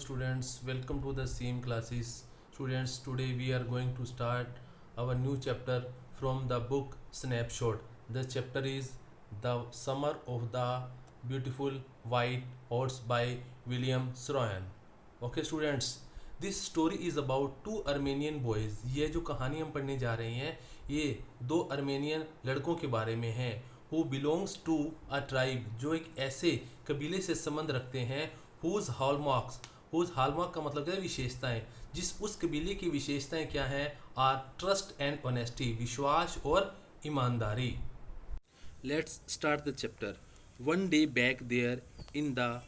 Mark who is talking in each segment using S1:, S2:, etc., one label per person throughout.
S1: students, welcome to the same classes. Students, today we are going to start our new chapter from the book Snapshot. The chapter is The Summer of the Beautiful White Horse by William Saroyan. Okay students, this story is about two Armenian boys. ये जो कहानी हम पढ़ने जा रहे हैं ये दो अर्मेनियन लड़कों के बारे में है who belongs to a tribe, जो एक ऐसे कबीले से संबंध रखते हैं whose hallmark का मतलब है विशेषताएं, जिस उस कबीले की विशेषताएं क्या हैं are trust and honesty, विश्वास और ईमानदारी. Let's start the chapter. One day back there in the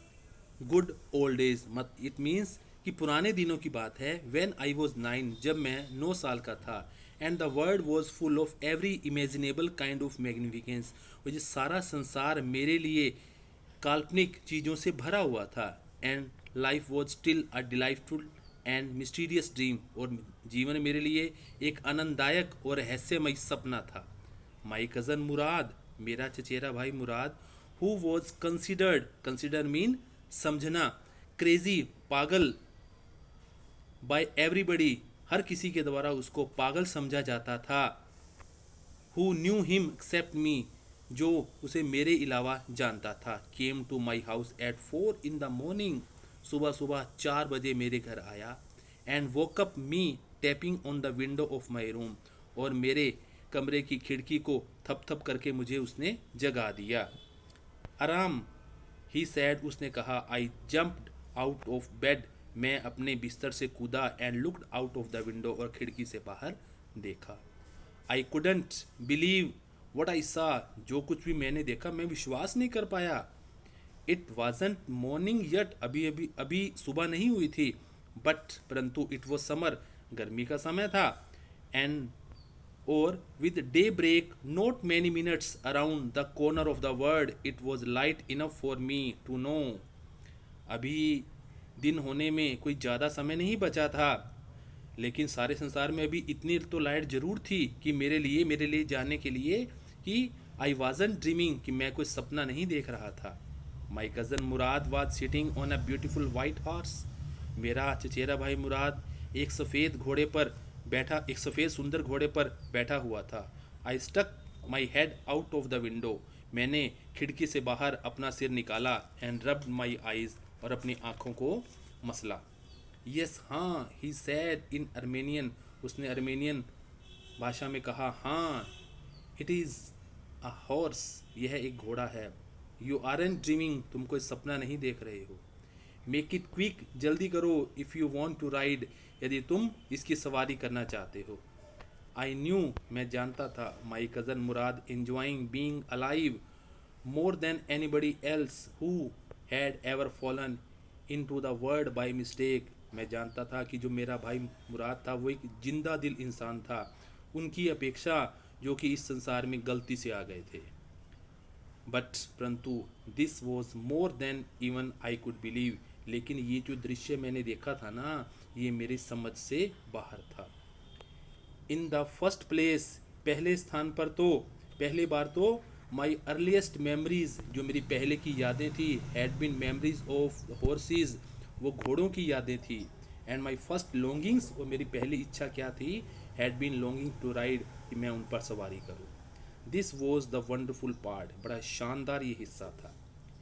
S1: good old days, it means कि पुराने दिनों की बात है. When I was 9, जब मैं 9 साल का था. And the world was full of every imaginable kind of magnificence, और ये सारा संसार मेरे लिए काल्पनिक चीज़ों से भरा हुआ था. And life was still a delightful and mysterious dream, और जीवन मेरे लिए एक आनंददायक और रहस्यमय सपना था. My cousin मुराद, मेरा चचेरा भाई मुराद, who was consider mean समझना, crazy पागल, by everybody हर किसी के द्वारा उसको पागल समझा जाता था. Who knew him except me, जो उसे मेरे अलावा जानता था. Came to my house at 4 in the morning, सुबह सुबह 4 बजे मेरे घर आया. And woke up me tapping on the window of my room, और मेरे कमरे की खिड़की को थप थप करके मुझे उसने जगा दिया. आराम, he said, उसने कहा. I jumped out of bed, मैं अपने बिस्तर से कूदा. And looked out of the window, और खिड़की से बाहर देखा. I couldn't believe what I saw, जो कुछ भी मैंने देखा मैं विश्वास नहीं कर पाया. इट वाजंट मॉर्निंग येट, अभी सुबह नहीं हुई थी. बट परंतु इट वॉज समर, गर्मी का समय था. एंड और with day break not many minutes around the corner of the world, it was light enough for me to know. अभी दिन होने में कोई ज़्यादा समय नहीं बचा था, लेकिन सारे संसार में अभी इतनी तो लाइट ज़रूर थी कि मेरे लिए जानने के लिए कि आई वाजंट ड्रीमिंग, कि मैं कोई सपना नहीं देख रहा था. माई cousin Murad was sitting on a beautiful white horse, मेरा चचेरा भाई मुराद एक सफ़ेद सुंदर घोड़े पर बैठा हुआ था. I stuck my head out of the window, मैंने खिड़की से बाहर अपना सिर निकाला. एंड रब्ड माई आइज़, और अपनी आँखों को मसला. यस हाँ, ही सैड इन अर्मेनियन, उसने अर्मेनियन भाषा में कहा. हाँ, इट इज़ अ हॉर्स, यह एक घोड़ा है. यू आरंट ड्रीमिंग, तुम कोई सपना नहीं देख रहे हो. मेक इट क्विक, जल्दी करो. If you want to ride, यदि तुम इसकी सवारी करना चाहते हो. आई न्यू, मैं जानता था. माई cousin Murad enjoying being alive more than anybody else who had ever fallen into the world by mistake, मैं जानता था कि जो मेरा भाई मुराद था वो एक जिंदा दिल इंसान था, उनकी अपेक्षा जो कि इस संसार में गलती से आ गए थे. बट परंतु this was more than even I could believe, लेकिन ये जो दृश्य मैंने देखा था ना, ये मेरी समझ से बाहर था. इन द फर्स्ट प्लेस, पहले स्थान पर तो पहली बार तो माई अर्लीस्ट मेमरीज, जो मेरी पहले की यादें थी, had been memories of horses, वो घोड़ों की यादें थी. एंड माई फर्स्ट लॉन्गिंग्स, और मेरी पहली इच्छा क्या थी, had been longing to ride, कि मैं उन पर सवारी करूँ. This was the wonderful part, बड़ा शानदार ये हिस्सा था.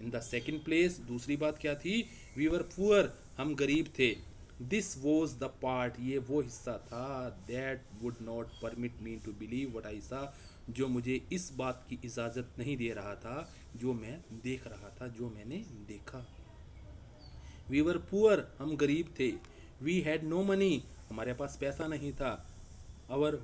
S1: इन द सेकेंड प्लेस, दूसरी बात क्या थी, वी वर पुअर, हम गरीब थे. दिस वॉज द पार्ट, ये वो हिस्सा था, that would not permit me to believe what I saw, जो मुझे इस बात की इजाज़त नहीं दे रहा था जो मैं देख रहा था, जो मैंने देखा. वी वर पुअर, हम गरीब थे. वी हैड नो मनी, हमारे पास पैसा नहीं था. Our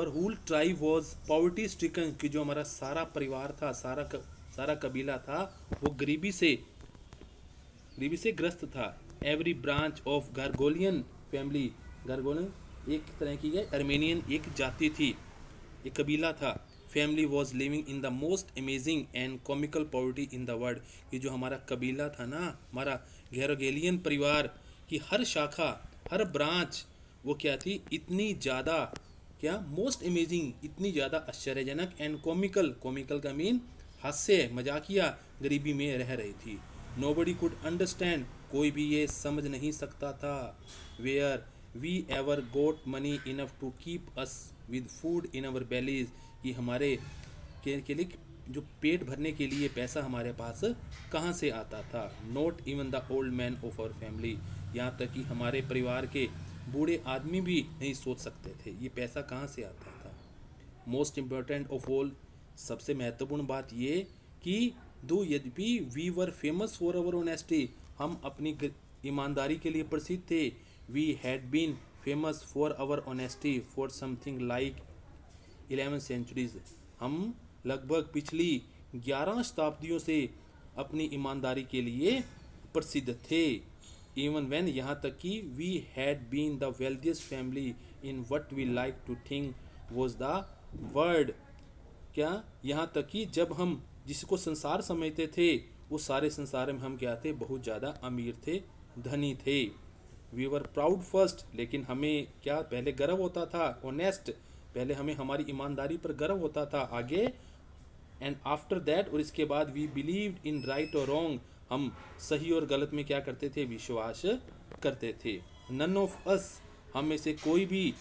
S1: whole tribe was poverty stricken, कि जो हमारा सारा परिवार था, सारा कबीला था, वो गरीबी से ग्रस्त था. एवरी ब्रांच ऑफ गार्गोलियन फैमिली, गार्गोलियन एक तरह की अर्मेनियन एक जाति थी, एक कबीला था. Family was living in the most amazing and comical poverty in the world, ये जो हमारा कबीला था ना, हमारा गार्गोलियन परिवार की हर शाखा, हर ब्रांच, वो क्या थी, इतनी ज़्यादा क्या, मोस्ट अमेजिंग, इतनी ज़्यादा आश्चर्यजनक. एंड कॉमिकल का मीन हास्य, मजाकिया, गरीबी में रह रही थी. Nobody could understand, कोई भी ये समझ नहीं सकता था. Where we ever got money enough to keep us with food in our bellies, कि हमारे के लिए जो पेट भरने के लिए पैसा हमारे पास कहाँ से आता था. Not even the old man of our family, यहाँ तक कि हमारे परिवार के बूढ़े आदमी भी नहीं सोच सकते थे ये पैसा कहाँ से आता था. मोस्ट इम्पोर्टेंट ऑफ ऑल, सबसे महत्वपूर्ण बात ये कि दो यद्यपि we were famous for our honesty, हम अपनी ईमानदारी के लिए प्रसिद्ध थे. We had been famous for our honesty for something like 11 centuries, हम लगभग पिछली 11 शताब्दियों से अपनी ईमानदारी के लिए प्रसिद्ध थे. इवन व्हेन, यहाँ तक कि we had been the wealthiest family in what we like to think was the world, क्या यहाँ तक कि जब हम जिसको संसार समझते थे उस सारे संसार में हम क्या थे, बहुत ज़्यादा अमीर थे, धनी थे. वी वर प्राउड फर्स्ट, लेकिन हमें क्या पहले गर्व होता था, ऑनेस्ट, पहले हमें हमारी ईमानदारी पर गर्व होता था. आगे एंड आफ्टर दैट, और इसके बाद वी बिलीव्ड इन राइट और रॉन्ग, हम सही और गलत में क्या करते थे, विश्वास करते थे. नन ऑफ अस, हम में से कोई भी,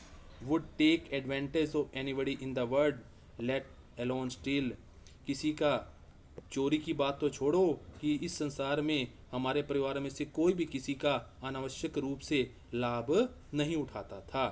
S1: would take advantage of anybody in the world, let alone steal, किसी का चोरी की बात तो छोड़ो कि इस संसार में हमारे परिवार में से कोई भी किसी का अनावश्यक रूप से लाभ नहीं उठाता था.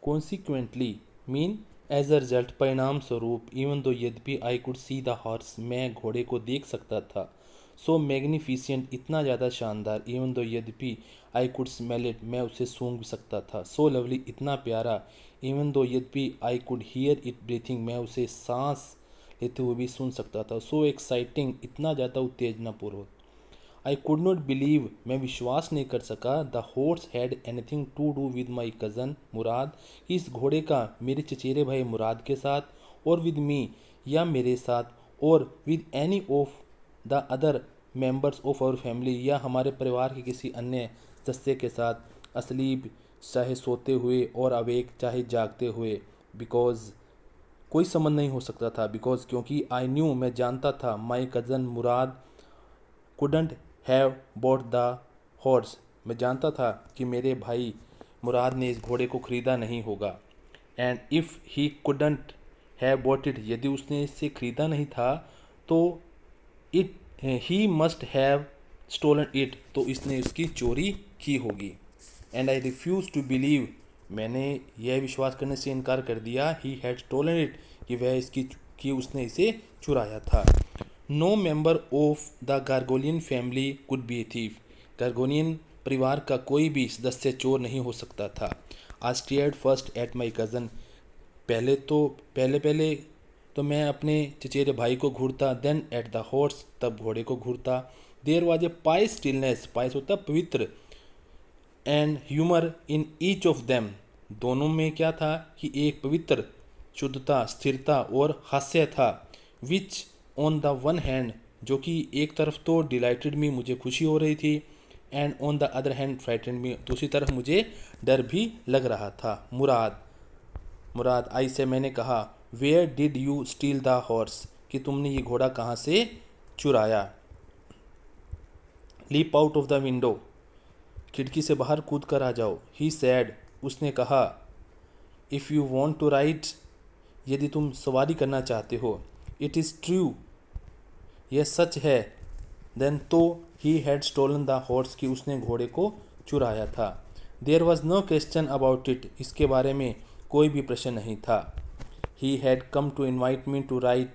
S1: Consequently mean as a result, परिणाम स्वरूप, इवन दो यद्यपि I could see the horse, मैं घोड़े को देख सकता था. सो मैग्निफिसेंट, इतना ज़्यादा शानदार, इवन दो यद्यपि आई कुड स्मेल इट, मैं उसे सूंघ भी सकता था. सो लवली, इतना प्यारा, इवन दो यद्यपि I could hear it breathing, मैं उसे सांस लेते हुए भी सुन सकता था. सो एक्साइटिंग, इतना ज़्यादा उत्तेजनापूर्वक. आई कुड नॉट बिलीव, मैं विश्वास नहीं कर सका, the horse had anything to do with my cousin Murad, कि इस घोड़े का मेरे चचेरे भाई मुराद के साथ, और विद मी, या मेरे साथ, और with any of the other members of our family, या हमारे परिवार के किसी अन्य सदस्य के साथ, असलीब, चाहे सोते हुए, और अवेक, चाहे जागते हुए. बिकॉज, कोई संबंध नहीं हो सकता था. बिकॉज, क्योंकि आई न्यू, मैं जानता था, माई cousin Murad couldn't have bought the horse, मैं जानता था कि मेरे भाई मुराद ने इस घोड़े को ख़रीदा नहीं होगा. And if he couldn't have bought it, यदि उसने इसे ख़रीदा नहीं था तो it he must have stolen it, तो इसने इसकी चोरी की होगी. And I refuse to believe, मैंने यह विश्वास करने से इनकार कर दिया, ही हैड स्टोलन इट, कि वह इसकी कि उसने इसे चुराया था. No member of the Garoghlanian family could be a thief, Garoghlanian परिवार का कोई भी सदस्य चोर नहीं हो सकता था. I stared first at my cousin, पहले तो मैं अपने चचेरे भाई को घूरता, देन एट द हॉर्स, तब घोड़े को घूरता. There was a pious stillness, pious होता पवित्र, and humour in each of them, दोनों में क्या था कि एक पवित्र शुद्धता, स्थिरता और हास्य था. Which on the one hand, जो कि एक तरफ तो डिलाइटेड मी, मुझे खुशी हो रही थी, and on the other hand frightened me, दूसरी तरफ मुझे डर भी लग रहा था. मुराद आई से, मैंने कहा, where did you steal the horse, कि तुमने ये घोड़ा कहाँ से चुराया. Leap out of the window, खिड़की से बाहर कूद कर आ जाओ. ही सैड, उसने कहा, if you want to ride, यदि तुम सवारी करना चाहते हो. इट इज़ ट्रू, यह सच है. देन, तो he had stolen the horse, कि उसने घोड़े को चुराया था. There was no question about it, इसके बारे में कोई भी प्रश्न नहीं था. He had come to invite me to ride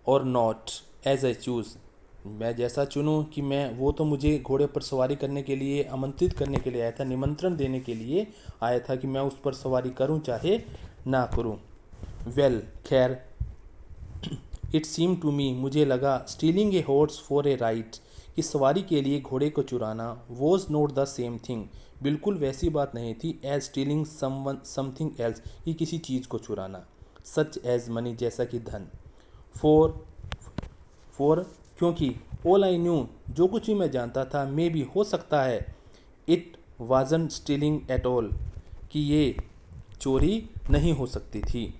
S1: or not as I choose, मैं जैसा चुनूँ कि मैं, वो तो मुझे घोड़े पर सवारी करने के लिए आमंत्रित करने के लिए आया था, निमंत्रण देने के लिए आया था कि मैं उस पर सवारी करूँ चाहे ना करूँ. वेल, खैर, इट सीम टू मी, मुझे लगा, stealing a horse for a ride, कि सवारी के लिए घोड़े को चुराना, was not the same thing, बिल्कुल वैसी बात नहीं थी, एज स्टीलिंग समथिंग एल्स, कि किसी चीज़ को चुराना, सच एज मनी, जैसा कि धन. फॉर क्योंकि, ऑल आई न्यू, जो कुछ भी मैं जानता था, मे भी, हो सकता है, it wasn't stealing at all, कि ये चोरी नहीं हो सकती थी.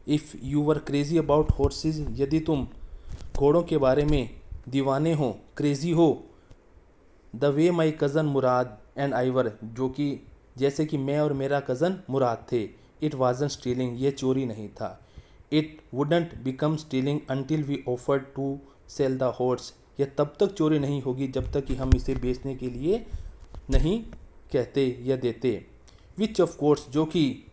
S1: If you were crazy about horse's, यदि तुम घोड़ों के बारे में दीवाने हो, क्रेजी हो, the way my cousin Murad and Ivoire, जो कि जैसे कि मैं और मेरा कज़न मुराद थे। इट वाजन स्टीलिंग, ये चोरी नहीं था। It wouldn't become stealing until we offered to sell the horse, यह तब तक चोरी नहीं होगी जब तक कि हम इसे बेचने के लिए नहीं कहते या देते। विच ऑफ कोर्स, जो कि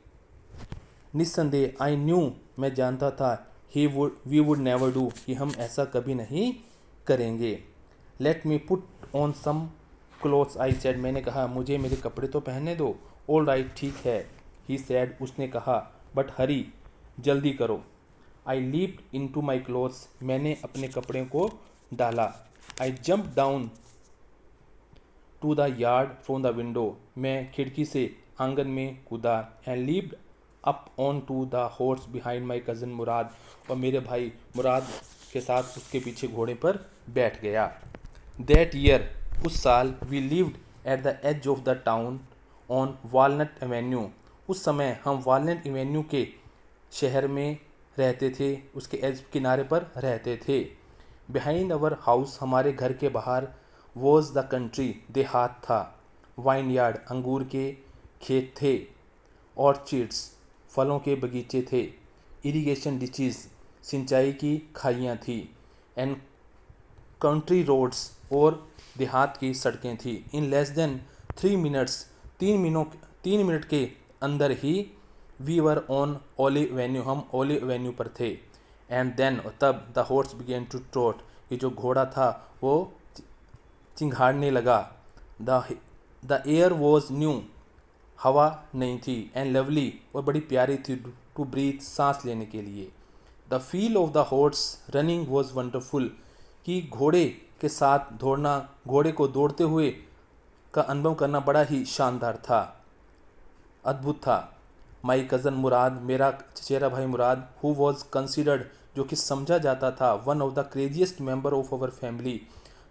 S1: निस्संदेह, आई न्यू, मैं जानता था, वी वुड नेवर डू, कि हम ऐसा कभी नहीं करेंगे। Let me put on some clothes, I said, मैंने कहा मुझे मेरे कपड़े तो पहनने दो। ऑल राइट, ठीक है, ही सेड, उसने कहा, बट हरी, जल्दी करो। I leaped into my clothes, मैंने अपने कपड़े को डाला। I jump down to the yard from the window, मैं खिड़की से आंगन में कूदा। And leaped up onto the horse behind my cousin Murad, और मेरे भाई मुराद के साथ उसके पीछे घोड़े पर बैठ गया। दैट ईयर, उस साल, we lived at the edge of the town on Walnut Avenue, उस समय हम वॉलनट एवेन्यू के शहर में रहते थे, उसके एज किनारे पर रहते थे। बिहाइंड अवर हाउस, हमारे घर के बाहर, वॉज द कंट्री, देहात था। वाइन यार्ड, अंगूर के खेत थे। ऑर्चिड्स, फलों के बगीचे थे। इरिगेशन डिचेज, सिंचाई की खाइयाँ थी। एंड कंट्री रोड्स, और देहात की सड़कें थी। In less than 3 minutes, 3 minute के अंदर ही, we were on Olive Avenue, हम ओलिव एवेन्यू पर थे। एंड देन, तब, the horse began to trot, ये जो घोड़ा था वो चिंघाड़ने लगा। द एयर वॉज न्यू, हवा नहीं थी। एंड लवली, और बड़ी प्यारी थी, टू ब्रीथ, सांस लेने के लिए। The feel of the horse running was wonderful, कि घोड़े के साथ दौड़ना, घोड़े को दौड़ते हुए का अनुभव करना बड़ा ही शानदार था, अद्भुत था। माई कज़न मुराद, मेरा चचेरा भाई मुराद, हु वॉज कंसिडर्ड, जो कि समझा जाता था, one of the craziest member of our family,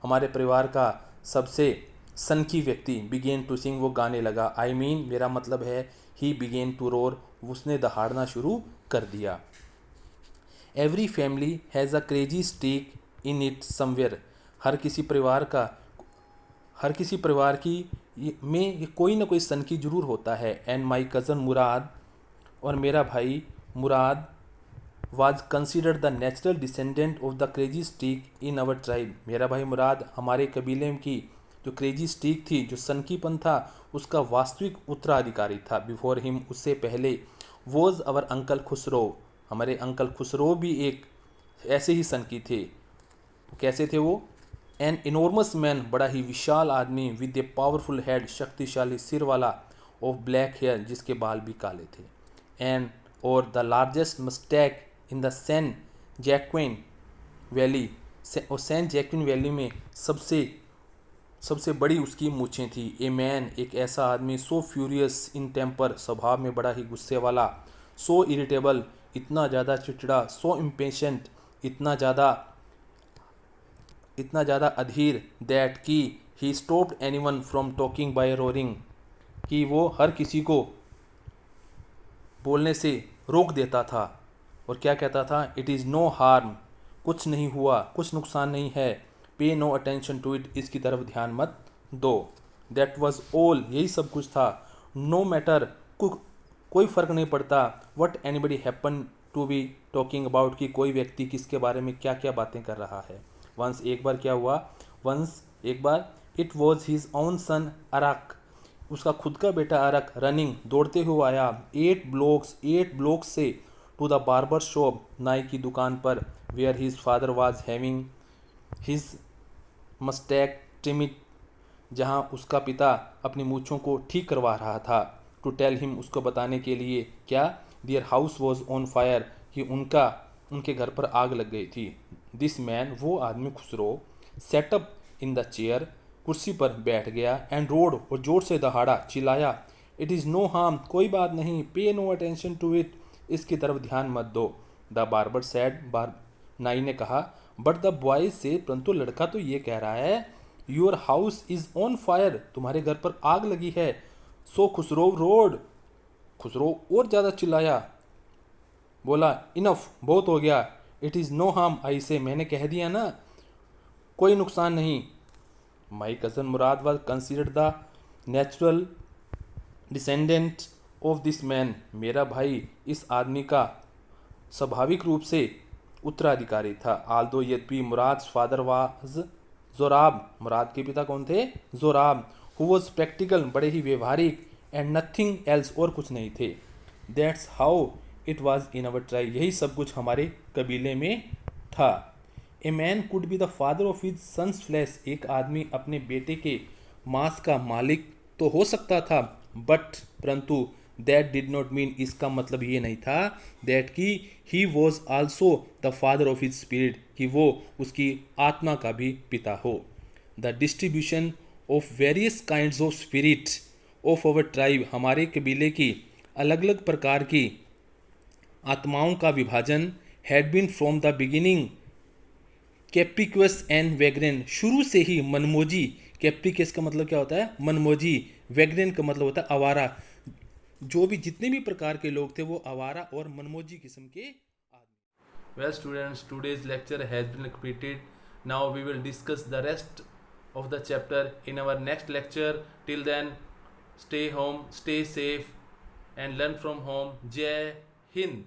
S1: हमारे परिवार का सबसे सनकी व्यक्ति, बिगेन टू सिंग, वो गाने लगा। आई मीन, मेरा मतलब है, ही बिगेन टू रोर, उसने दहाड़ना शुरू कर दिया। Every family has a crazy streak in it somewhere, हर किसी परिवार की में कोई ना कोई सनकी जरूर होता है। एंड माई कज़न मुराद, और मेरा भाई Murad, was considered the natural descendant of the crazy streak in our tribe, मेरा भाई मुराद हमारे कबीले की जो क्रेजी स्ट्रीक थी, जो सनकीपन था, उसका वास्तविक उत्तराधिकारी था। बिफोर हिम, उससे पहले, वॉज अवर अंकल खुसरो, हमारे अंकल खुसरो भी एक ऐसे ही सनकी थे। कैसे थे वो? एन इनॉर्मस मैन, बड़ा ही विशाल आदमी, विद ए पावरफुल हेड, शक्तिशाली सिर वाला, ऑफ ब्लैक हेयर, जिसके बाल भी काले थे। एंड और the largest mustache in the San Joaquin valley, और सेंट जैक्विन वैली में सबसे बड़ी उसकी मूछें थी। ए मैन, एक ऐसा आदमी, सो फ्यूरियस इन टेम्पर, स्वभाव में बड़ा ही गुस्से वाला, सो इरिटेबल, इतना ज़्यादा चिड़चिड़ा, सो इम्पेशेंट, इतना ज़्यादा अधीर, दैट कि he stopped anyone from talking by roaring, कि वो हर किसी को बोलने से रोक देता था। और क्या कहता था? इट इज़ नो हार्म, कुछ नहीं हुआ, कुछ नुकसान नहीं है। पे नो अटेंशन टू इट, इसकी तरफ ध्यान मत दो। दैट वॉज ऑल, यही सब कुछ था। नो मैटर, कोई फ़र्क नहीं पड़ता। What anybody happen to be talking about, कि कोई व्यक्ति किसके बारे में क्या क्या बातें कर रहा है। वंस, एक बार क्या हुआ, एक बार, it was his own son Arak, उसका खुद का बेटा अरक, रनिंग, दौड़ते हुए आया, 8 ब्लॉक्स से, टू द बार्बर शॉप, नाई की दुकान पर, where his father was having his mustache trimmed, जहाँ उसका पिता अपनी मूछों को ठीक करवा रहा था। टू टेल हिम, उसको बताने के लिए, क्या? Their house was on fire, कि उनके घर पर आग लग गई थी। दिस मैन, वो आदमी Khusro, setup in the chair, कुर्सी पर बैठ गया, एंड रोड, और जोर से दहाड़ा, चिल्लाया, इट इज़ नो हार्म, कोई बात नहीं, पे नो अटेंशन टू इट, इसकी तरफ ध्यान मत दो। द बार्बर सैड, नाई ने कहा, बट द बॉय से, परंतु लड़का तो ये कह रहा है, your house is on fire, तुम्हारे घर पर आग लगी है। सो खुसरो रोड, खुसरो और ज़्यादा चिल्लाया, बोला, इनफ, बहुत हो गया, it is no harm, I said, मैंने कह दिया ना, कोई नुकसान नहीं। माई cousin Murad was considered the natural descendant of this man, मेरा भाई इस आदमी का स्वाभाविक रूप से उत्तराधिकारी था। आल्दो यद्यपि मुराद फादर वाज जोराब, मुराद के पिता कौन थे? जोराब। हु वॉज प्रैक्टिकल, बड़े ही व्यवहारिक, एंड नथिंग एल्स, और कुछ नहीं थे। That's how it was in our tribe, यही सब कुछ हमारे कबीले में था। A man could be the father of his sons flesh, एक आदमी अपने बेटे के मांस का मालिक तो हो सकता था, बट परंतु दैट डिड नॉट मीन, इसका मतलब ये नहीं था दैट कि he was also the father of his spirit, कि वो उसकी आत्मा का भी पिता हो। The distribution of various kinds of spirit of our tribe, हमारे कबीले की अलग अलग प्रकार की आत्माओं का विभाजन had been from the beginning capricious and vagrant, शुरू से ही मनमोजी। कैप्रिकस का मतलब क्या होता है? मनमोजी। वैग्रेन का मतलब होता है आवारा। जो भी जितने भी प्रकार के लोग थे वो आवारा और मनमोजी किस्म के आदमी। Well students, today's lecture has been completed. Now we will discuss the rest of the chapter in our next lecture. Till then, stay home, stay safe, and learn from home. Jai Hind.